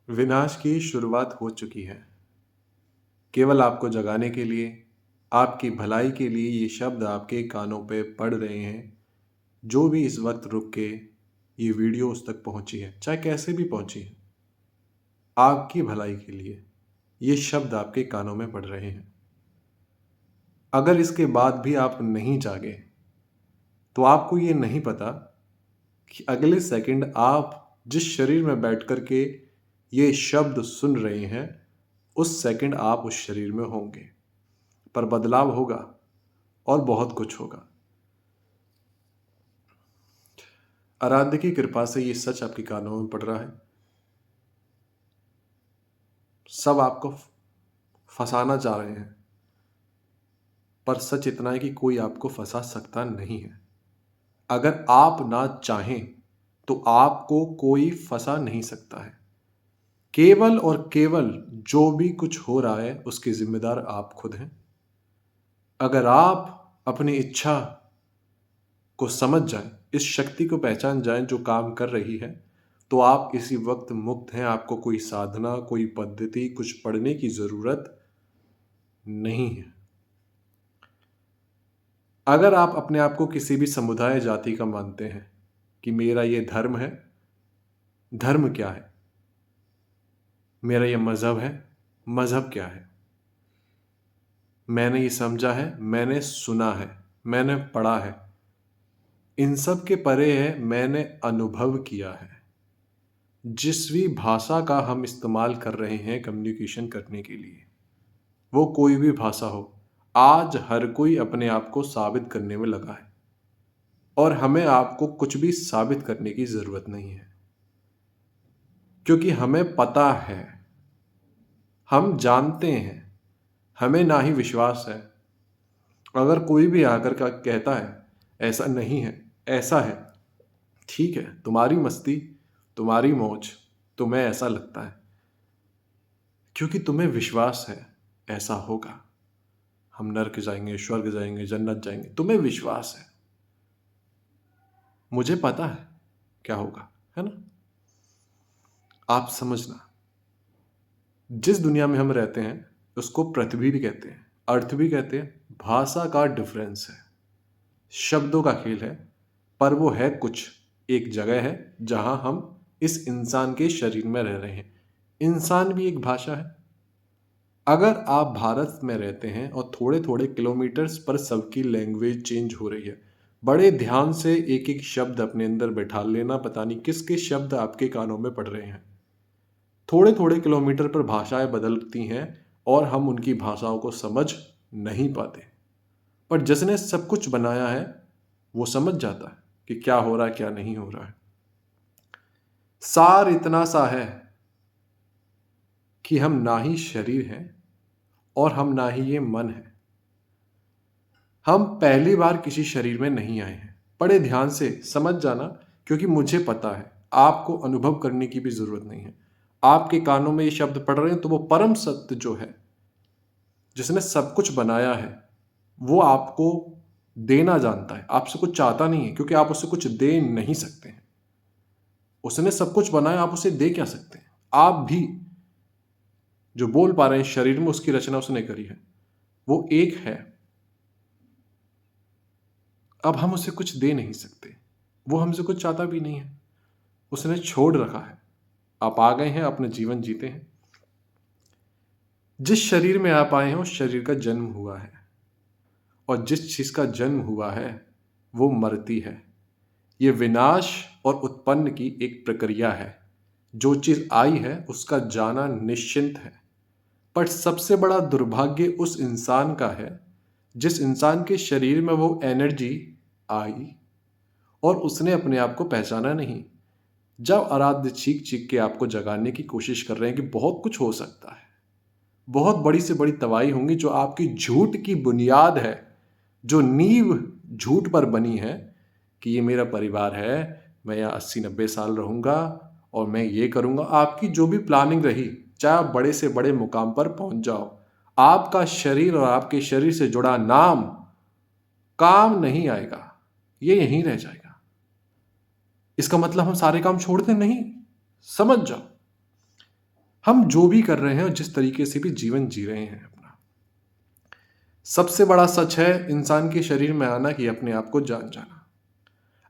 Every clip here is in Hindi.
विनाश की शुरुआत हो चुकी है। केवल आपको जगाने के लिए, आपकी भलाई के लिए ये शब्द आपके कानों पे पड़ रहे हैं। जो भी इस वक्त रुक के ये वीडियो उस तक पहुंची है, चाहे कैसे भी पहुंची है, आपकी भलाई के लिए ये शब्द आपके कानों में पड़ रहे हैं। अगर इसके बाद भी आप नहीं जागे तो आपको ये नहीं पता कि अगले सेकंड आप जिस शरीर में बैठ कर के ये शब्द सुन रहे हैं, उस सेकंड आप उस शरीर में होंगे। पर बदलाव होगा और बहुत कुछ होगा। आराध्य की कृपा से ये सच आपके कानों में पड़ रहा है। सब आपको फंसाना चाह रहे हैं, पर सच इतना है कि कोई आपको फंसा सकता नहीं है। अगर आप ना चाहें तो आपको कोई फंसा नहीं सकता है। केवल और केवल जो भी कुछ हो रहा है उसके जिम्मेदार आप खुद हैं। अगर आप अपनी इच्छा को समझ जाएं, इस शक्ति को पहचान जाएं जो काम कर रही है, तो आप इसी वक्त मुक्त हैं। आपको कोई साधना, कोई पद्धति, कुछ पढ़ने की जरूरत नहीं है। अगर आप अपने आप को किसी भी समुदाय, जाति का मानते हैं कि मेरा ये धर्म है, धर्म क्या है? मेरा ये मजहब है, मजहब क्या है? मैंने ये समझा है, मैंने सुना है, मैंने पढ़ा है, इन सब के परे है मैंने अनुभव किया है। जिस भी भाषा का हम इस्तेमाल कर रहे हैं कम्युनिकेशन करने के लिए, वो कोई भी भाषा हो, आज हर कोई अपने आप को साबित करने में लगा है और हमें आपको कुछ भी साबित करने की जरूरत नहीं है, क्योंकि हमें पता है, हम जानते हैं, हमें ना ही विश्वास है। अगर कोई भी आकर का कहता है ऐसा नहीं है, ऐसा है, ठीक है, तुम्हारी मस्ती, तुम्हारी मौज, तुम्हें ऐसा लगता है क्योंकि तुम्हें विश्वास है ऐसा होगा। हम नर्क जाएंगे, स्वर्ग जाएंगे, जन्नत जाएंगे, तुम्हें विश्वास है। मुझे पता है क्या होगा, है ना? आप समझना, जिस दुनिया में हम रहते हैं उसको पृथ्वी भी कहते हैं, अर्थ भी कहते हैं। भाषा का डिफरेंस है, शब्दों का खेल है, पर वो है कुछ, एक जगह है जहां हम इस इंसान के शरीर में रह रहे हैं। इंसान भी एक भाषा है। अगर आप भारत में रहते हैं और थोड़े थोड़े किलोमीटर्स पर सबकी लैंग्वेज चेंज हो रही है, बड़े ध्यान से एक एक शब्द अपने अंदर बैठा लेना। पता नहीं किसके शब्द आपके कानों में पड़ रहे हैं। थोड़े थोड़े किलोमीटर पर भाषाएं बदलती हैं और हम उनकी भाषाओं को समझ नहीं पाते। पर जिसने सब कुछ बनाया है वो समझ जाता है कि क्या हो रहा है, क्या नहीं हो रहा है। सार इतना सा है कि हम ना ही शरीर हैं और हम ना ही ये मन है। हम पहली बार किसी शरीर में नहीं आए हैं। बड़े ध्यान से समझ जाना, क्योंकि मुझे पता है आपको अनुभव करने की भी जरूरत नहीं है। आपके कानों में ये शब्द पड़ रहे हैं तो वो परम सत्य जो है, जिसने सब कुछ बनाया है, वो आपको देना जानता है, आपसे कुछ चाहता नहीं है, क्योंकि आप उससे कुछ दे नहीं सकते हैं। उसने सब कुछ बनाया, आप उसे दे क्या सकते हैं? आप भी जो बोल पा रहे हैं शरीर में, उसकी रचना उसने करी है, वो एक है। अब हम उसे कुछ दे नहीं सकते, वो हमसे कुछ चाहता भी नहीं है, उसने छोड़ रखा है। आप आ गए हैं, अपना जीवन जीते हैं। जिस शरीर में आप आए हैं उस शरीर का जन्म हुआ है, और जिस चीज का जन्म हुआ है वो मरती है। ये विनाश और उत्पन्न की एक प्रक्रिया है। जो चीज आई है उसका जाना निश्चिंत है। पर सबसे बड़ा दुर्भाग्य उस इंसान का है जिस इंसान के शरीर में वो एनर्जी आई और उसने अपने आप को पहचाना नहीं। जब आराध्य चीख चीख के आपको जगाने की कोशिश कर रहे हैं कि बहुत कुछ हो सकता है, बहुत बड़ी से बड़ी तबाही होंगी, जो आपकी झूठ की बुनियाद है, जो नींव झूठ पर बनी है कि ये मेरा परिवार है, मैं यहाँ 80-90 साल रहूंगा और मैं ये करूंगा। आपकी जो भी प्लानिंग रही, चाहे आप बड़े से बड़े मुकाम पर पहुंच जाओ, आपका शरीर और आपके शरीर से जुड़ा नाम काम नहीं आएगा, ये यहीं रह जाएगा। इसका मतलब हम सारे काम छोड़ दें? नहीं, समझ जाओ, हम जो भी कर रहे हैं और जिस तरीके से भी जीवन जी रहे हैं अपना, सबसे बड़ा सच है इंसान के शरीर में आना कि अपने आप को जान जाना।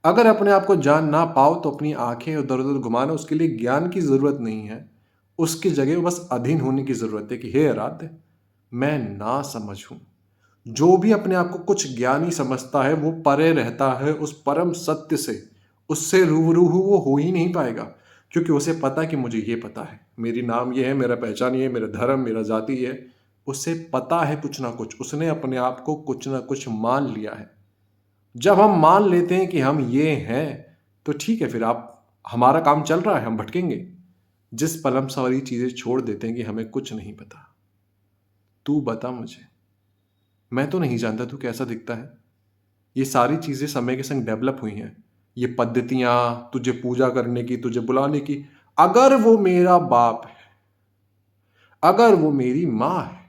अगर अपने आप को जान ना पाओ तो अपनी आंखें उधर उधर घुमाना, उसके लिए ज्ञान की जरूरत नहीं है। उसकी जगह बस अधीन होने की जरूरत है कि हे आराध्य, मैं ना समझ हूं। जो भी अपने आप को कुछ ज्ञानी समझता है वो परे रहता है उस परम सत्य से। उससे रूबरू वो हो ही नहीं पाएगा, क्योंकि उसे पता है कि मुझे ये पता है, मेरी नाम ये है, मेरा पहचान ये है, मेरा धर्म, मेरा जाति ये है। उसे पता है कुछ ना कुछ, उसने अपने आप को कुछ ना कुछ मान लिया है। जब हम मान लेते हैं कि हम ये हैं तो ठीक है, फिर आप हमारा काम चल रहा है, हम भटकेंगे। जिस पल हम सारी चीजें छोड़ देते हैं कि हमें कुछ नहीं पता, तू बता मुझे, मैं तो नहीं जानता तू कैसा दिखता है। ये सारी चीजें समय के संग डेवलप हुई हैं, ये पद्धतियां, तुझे पूजा करने की, तुझे बुलाने की। अगर वो मेरा बाप है, अगर वो मेरी माँ है,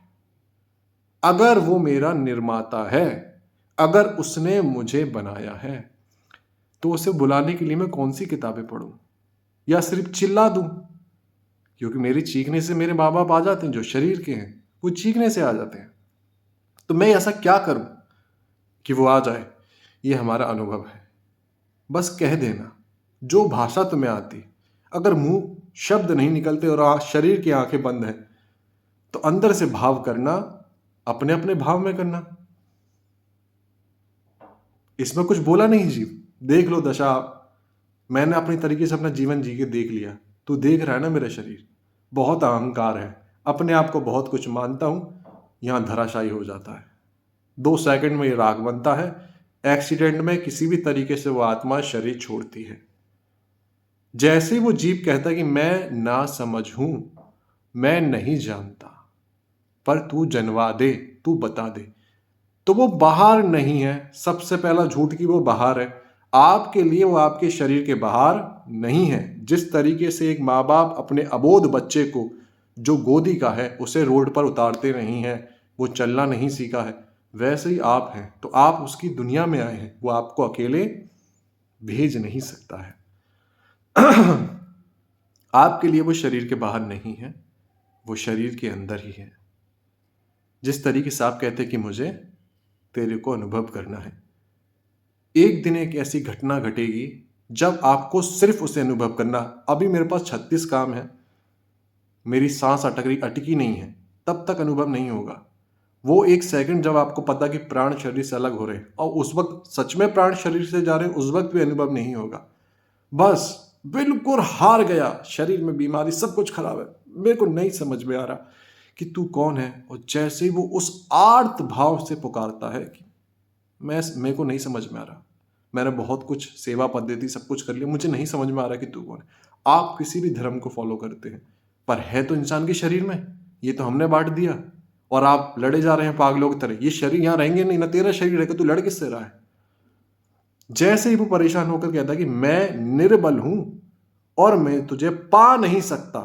अगर वो मेरा निर्माता है, अगर उसने मुझे बनाया है, तो उसे बुलाने के लिए मैं कौन सी किताबें पढूं या सिर्फ चिल्ला दूं? क्योंकि मेरे चीखने से मेरे माँ बाप आ जाते हैं, जो शरीर के हैं वो चीखने से आ जाते हैं। तो मैं ऐसा क्या करूं कि वो आ जाए? ये हमारा अनुभव है। बस कह देना जो भाषा तुम्हें आती। अगर मुंह शब्द नहीं निकलते और शरीर की आंखें बंद हैं, तो अंदर से भाव करना, अपने अपने भाव में करना। इसमें कुछ बोला नहीं जीव, देख लो दशा। मैंने अपनी तरीके से अपना जीवन जी के देख लिया। तू देख रहा है ना, मेरा शरीर बहुत अहंकार है, अपने आप को बहुत कुछ मानता हूं, यहां धराशायी हो जाता है। 2 सेकंड में ये राख बनता है। एक्सीडेंट में किसी भी तरीके से वो आत्मा शरीर छोड़ती है। जैसे वो जीव कहता है कि मैं ना समझ हूं, मैं नहीं जानता, पर तू जनवा दे, तू बता दे, तो वो बाहर नहीं है। सबसे पहला झूठ की वो बाहर है। आपके लिए वो आपके शरीर के बाहर नहीं है। जिस तरीके से एक माँ बाप अपने अबोध बच्चे को, जो गोदी का है, उसे रोड पर उतारते नहीं है, वो चलना नहीं सीखा है, वैसे ही आप हैं। तो आप उसकी दुनिया में आए हैं, वो आपको अकेले भेज नहीं सकता है। आपके लिए वो शरीर के बाहर नहीं है, वो शरीर के अंदर ही है। जिस तरीके से आप कहते हैं कि मुझे तेरे को अनुभव करना है, एक दिन एक ऐसी घटना घटेगी जब आपको सिर्फ उसे अनुभव करना। अभी मेरे पास 36 काम है, मेरी सांस अटकी नहीं है, तब तक अनुभव नहीं होगा। वो 1 सेकंड जब आपको पता कि प्राण शरीर से अलग हो रहे हैं और उस वक्त सच में प्राण शरीर से जा रहे हैं, उस वक्त भी अनुभव नहीं होगा। बस बिल्कुल हार गया, शरीर में बीमारी, सब कुछ खराब है, मेरे को नहीं समझ में आ रहा कि तू कौन है। और जैसे ही वो उस आर्त भाव से पुकारता है कि मेरे को नहीं समझ में आ रहा, मैंने बहुत कुछ सेवा पद्धति सब कुछ कर लिया, मुझे नहीं समझ में आ रहा कि तू कौन है। आप किसी भी धर्म को फॉलो करते हैं, पर है तो इंसान के शरीर में, ये तो हमने बांट दिया और आप लड़े जा रहे हैं पागलों की तरह। ये शरीर यहां रहेंगे नहीं ना, तेरा शरीर रहेगा, तू लड़ किससे रहा है? जैसे ही वो परेशान होकर कहता कि मैं निर्बल हूं और मैं तुझे पा नहीं सकता।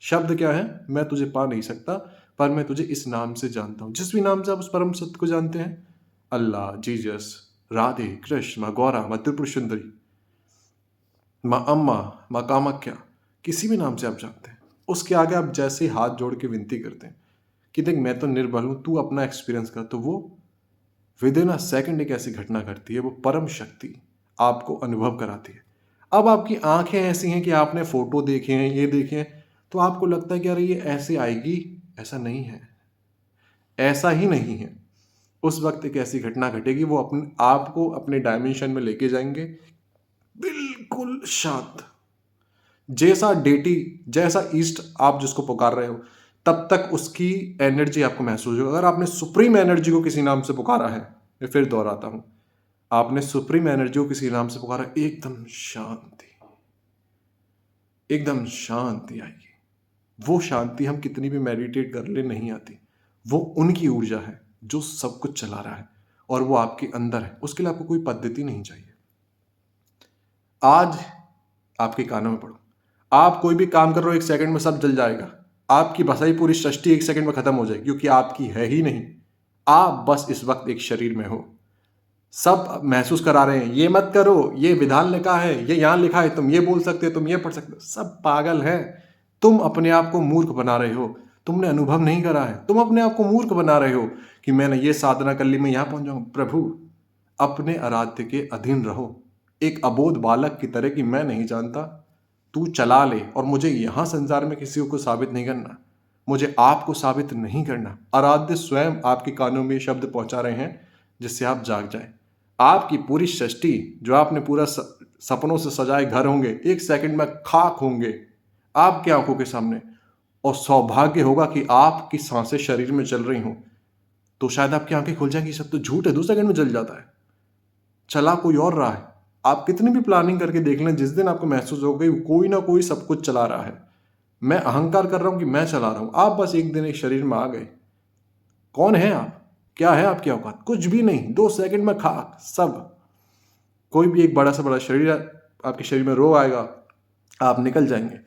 शब्द क्या है? मैं तुझे पा नहीं सकता, पर मैं तुझे इस नाम से जानता हूं। जिस भी नाम से आप उस परम सत्य को जानते हैं, अल्लाह, जीसस, राधे, कृष्ण, माँ गौरा, माँ त्रिपुर सुंदरी, माँ अम्मा, माँ कामाख्या, किसी भी नाम से आप जानते हैं, उसके आगे आप जैसे ही हाथ जोड़ के विनती करते हैं कि देख मैं तो निर्बल हूं, तू अपना एक्सपीरियंस कर, तो वो विद इन अ सेकंड एक ऐसी घटना घटती है, वो परम शक्ति आपको अनुभव कराती है। अब आपकी आंखें ऐसी हैं कि आपने फोटो देखे हैं, ये देखे हैं, तो आपको लगता है कि अरे ये ऐसे आएगी। ऐसा नहीं है, ऐसा ही नहीं है। उस वक्त एक ऐसी घटना घटेगी, वो अपने आपको अपने डायमेंशन में लेके जाएंगे, बिल्कुल शांत। जैसा डेटी, जैसा ईस्ट आप जिसको पुकार रहे हो, तब तक उसकी एनर्जी आपको महसूस होगा। अगर आपने सुप्रीम एनर्जी को किसी नाम से पुकारा है, मैं फिर दोहराता हूं, आपने सुप्रीम एनर्जी को किसी नाम से पुकारा, एकदम शांति, एकदम शांति आएगी। वो शांति हम कितनी भी मेडिटेट कर ले नहीं आती। वो उनकी ऊर्जा है जो सब कुछ चला रहा है और वो आपके अंदर है। उसके लिए आपको कोई पद्धति नहीं चाहिए। आज आपके कानों में पढ़ो, आप कोई भी काम कर रहे हो, 1 सेकंड में सब जल जाएगा। आपकी भसाई पूरी सृष्टि 1 सेकंड में खत्म हो जाएगी, क्योंकि आपकी है ही नहीं। आप बस इस वक्त एक शरीर में हो। सब महसूस करा रहे हैं, ये मत करो, ये विधान लिखा है, ये यहां लिखा है, तुम ये बोल सकते हो, तुम ये पढ़ सकते हो। सब पागल है। तुम अपने आप को मूर्ख बना रहे हो, तुमने अनुभव नहीं करा है, तुम अपने आप को मूर्ख बना रहे हो कि मैंने ये साधना कर ली, मैं यहाँ पहुंच जाऊँ। प्रभु, अपने आराध्य के अधीन रहो, एक अबोध बालक की तरह कि मैं नहीं जानता, तू चला ले, और मुझे यहाँ संसार में किसी को साबित नहीं करना, मुझे आपको साबित नहीं करना। आराध्य स्वयं आपके कानों में शब्द पहुंचा रहे हैं जिससे आप जाग जाए। आपकी पूरी सृष्टि, जो आपने पूरा सपनों से सजाए घर होंगे, एक सेकंड में खाक होंगे आपकी आंखों के सामने। और सौभाग्य होगा कि आपकी सांसें शरीर में चल रही हों, तो शायद आपकी आंखें खुल जाएंगी, सब तो झूठ है, 2 सेकंड में जल जाता है। चला कोई और रहा है। आप कितनी भी प्लानिंग करके देख लें, जिस दिन आपको महसूस हो गई कोई ना कोई सब कुछ चला रहा है, मैं अहंकार कर रहा हूं कि मैं चला रहा हूं, आप बस एक दिन एक शरीर में आ गए। कौन है आप? क्या है आपकी औकात? कुछ भी नहीं। 2 सेकंड में खाक सब। कोई भी एक बड़ा सा बड़ा शरीर आपके शरीर में रोग आएगा, आप निकल जाएंगे।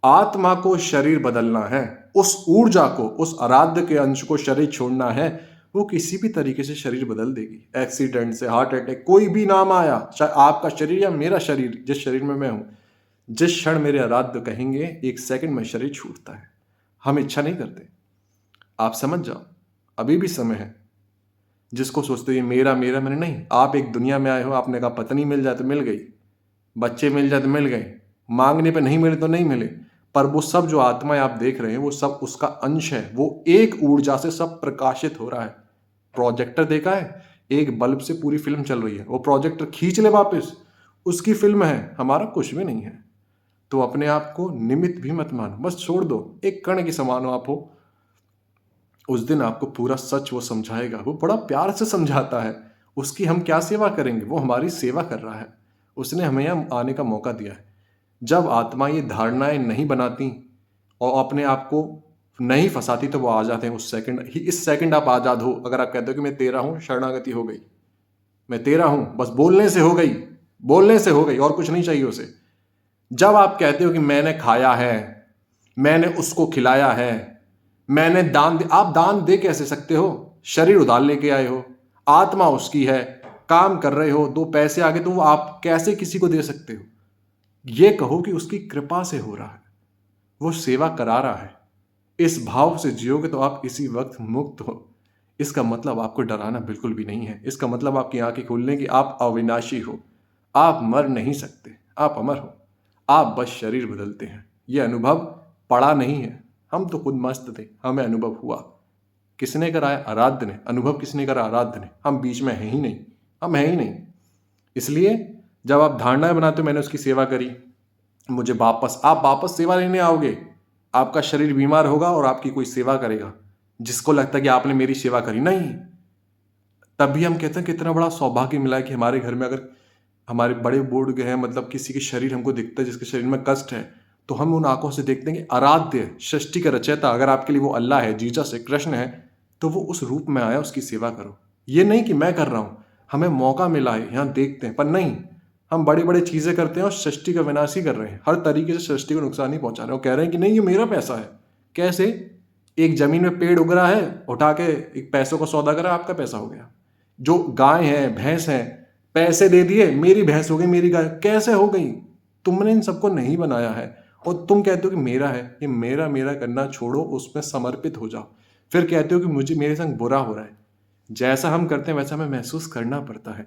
आत्मा को शरीर बदलना है, उस ऊर्जा को, उस आराध्य के अंश को शरीर छोड़ना है, वो किसी भी तरीके से शरीर बदल देगी। एक्सीडेंट से, हार्ट अटैक, कोई भी नाम आया, चाहे आपका शरीर या मेरा शरीर, जिस शरीर में मैं हूं, जिस क्षण मेरे आराध्य कहेंगे, 1 सेकंड में शरीर छूटता है। हम इच्छा नहीं करते। आप समझ जाओ, अभी भी समय है। जिसको सोचते ये मेरा मेरा मैंने, नहीं। आप एक दुनिया में आए हो, आपने कहा पत्नी मिल जाए तो मिल गई, बच्चे मिल जाए तो मिल गए, मांगने पे नहीं मिले तो नहीं मिले, पर वो सब जो आत्माएं आप देख रहे हैं वो सब उसका अंश है। वो एक ऊर्जा से सब प्रकाशित हो रहा है। प्रोजेक्टर देखा है, एक बल्ब से पूरी फिल्म चल रही है, वो प्रोजेक्टर खींच ले वापस, उसकी फिल्म है, हमारा कुछ भी नहीं है। तो अपने आप को निमित्त भी मत मानो, बस छोड़ दो, एक कण के समान हो आप हो। उस दिन आपको पूरा सच वो समझाएगा, वो बड़ा प्यार से समझाता है। उसकी हम क्या सेवा करेंगे, वो हमारी सेवा कर रहा है। उसने हमें यहाँ आने का मौका दिया है। जब आत्मा ये धारणाएं नहीं बनाती और अपने आप को नहीं फंसाती, तो वो आ जाते हैं उस सेकंड ही। इस सेकंड आप आजाद हो। अगर आप कहते हो कि मैं तेरा हूं, शरणागति हो गई, मैं तेरा हूं, बस बोलने से हो गई, बोलने से हो गई, और कुछ नहीं चाहिए उसे। जब आप कहते हो कि मैंने खाया है, मैंने उसको खिलाया है, मैंने दान दे, आप दान दे कैसे सकते हो? शरीर उधार लेके आए हो, आत्मा उसकी है, काम कर रहे हो, 2 पैसे आगे, तो वो आप कैसे किसी को दे सकते हो? ये कहो कि उसकी कृपा से हो रहा है, वो सेवा करा रहा है। इस भाव से जियोगे तो आप इसी वक्त मुक्त हो। इसका मतलब आपको डराना बिल्कुल भी नहीं है। इसका मतलब आपकी आंखें खोलने की, आप अविनाशी हो, आप मर नहीं सकते, आप अमर हो। आप बस शरीर बदलते हैं। ये अनुभव पड़ा नहीं है, हम तो खुद मस्त थे, हमें अनुभव हुआ। किसने कराया? आराध्य ने। अनुभव किसने करा? आराध्य ने। हम बीच में हैं ही नहीं, हम हैं ही नहीं। इसलिए जब आप धारणाएं बनाते हो मैंने उसकी सेवा करी, मुझे वापस, आप वापस सेवा लेने आओगे, आपका शरीर बीमार होगा और आपकी कोई सेवा करेगा, जिसको लगता है कि आपने मेरी सेवा करी। नहीं, तब भी हम कहते हैं कितना बड़ा सौभाग्य मिला है कि हमारे घर में अगर हमारे बड़े बुजुर्ग हैं, मतलब किसी के शरीर हमको दिखता है जिसके शरीर में कष्ट है, तो हम उन आंखों से देखते हैं कि आराध्य, सृष्टि का रचयिता, अगर आपके लिए वो अल्लाह है, जीसस है, कृष्ण है, तो वो उस रूप में आया, उसकी सेवा करो। ये नहीं कि मैं कर रहा हूं, हमें मौका मिला है, यहां देखते हैं, पर नहीं, हम बड़ी बड़ी चीजें करते हैं और सृष्टि का विनाश ही कर रहे हैं। हर तरीके से सृष्टि को नुकसान ही पहुंचा रहे हैं। वो कह रहे हैं कि नहीं, ये मेरा पैसा है। कैसे? एक जमीन में पेड़ उग रहा है, उठा के एक पैसों का सौदा करा, आपका पैसा हो गया। जो गाय है, भैंस है, पैसे दे दिए, मेरी भैंस हो गई, मेरी गाय। कैसे हो गई? तुमने इन सबको नहीं बनाया है और तुम कहते हो कि मेरा है। ये मेरा मेरा करना छोड़ो, उसमें समर्पित हो जाओ। फिर कहते हो कि मुझे, मेरे संग बुरा हो रहा है। जैसा हम करते हैं वैसा हमें महसूस करना पड़ता है।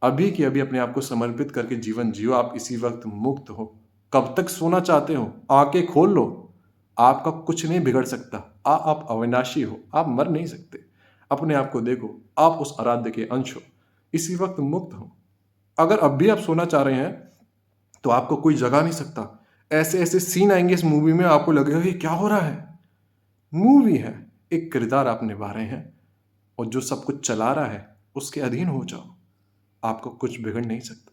अभी की अभी अपने आप को समर्पित करके जीवन जियो। आप इसी वक्त मुक्त हो। कब तक सोना चाहते हो? आंखें खोल लो। आपका कुछ नहीं बिगड़ सकता। आप अविनाशी हो, आप मर नहीं सकते। अपने आप को देखो, आप उस आराध्य के अंश हो, इसी वक्त मुक्त हो। अगर अब भी आप सोना चाह रहे हैं तो आपको कोई जगा नहीं सकता। ऐसे ऐसे सीन आएंगे इस मूवी में, आपको लगेगा कि क्या हो रहा है। मूवी है, एक किरदार आप निभा रहे हैं और जो सब कुछ चला रहा है उसके अधीन हो जाओ। आपको कुछ बिगड़ नहीं सकता।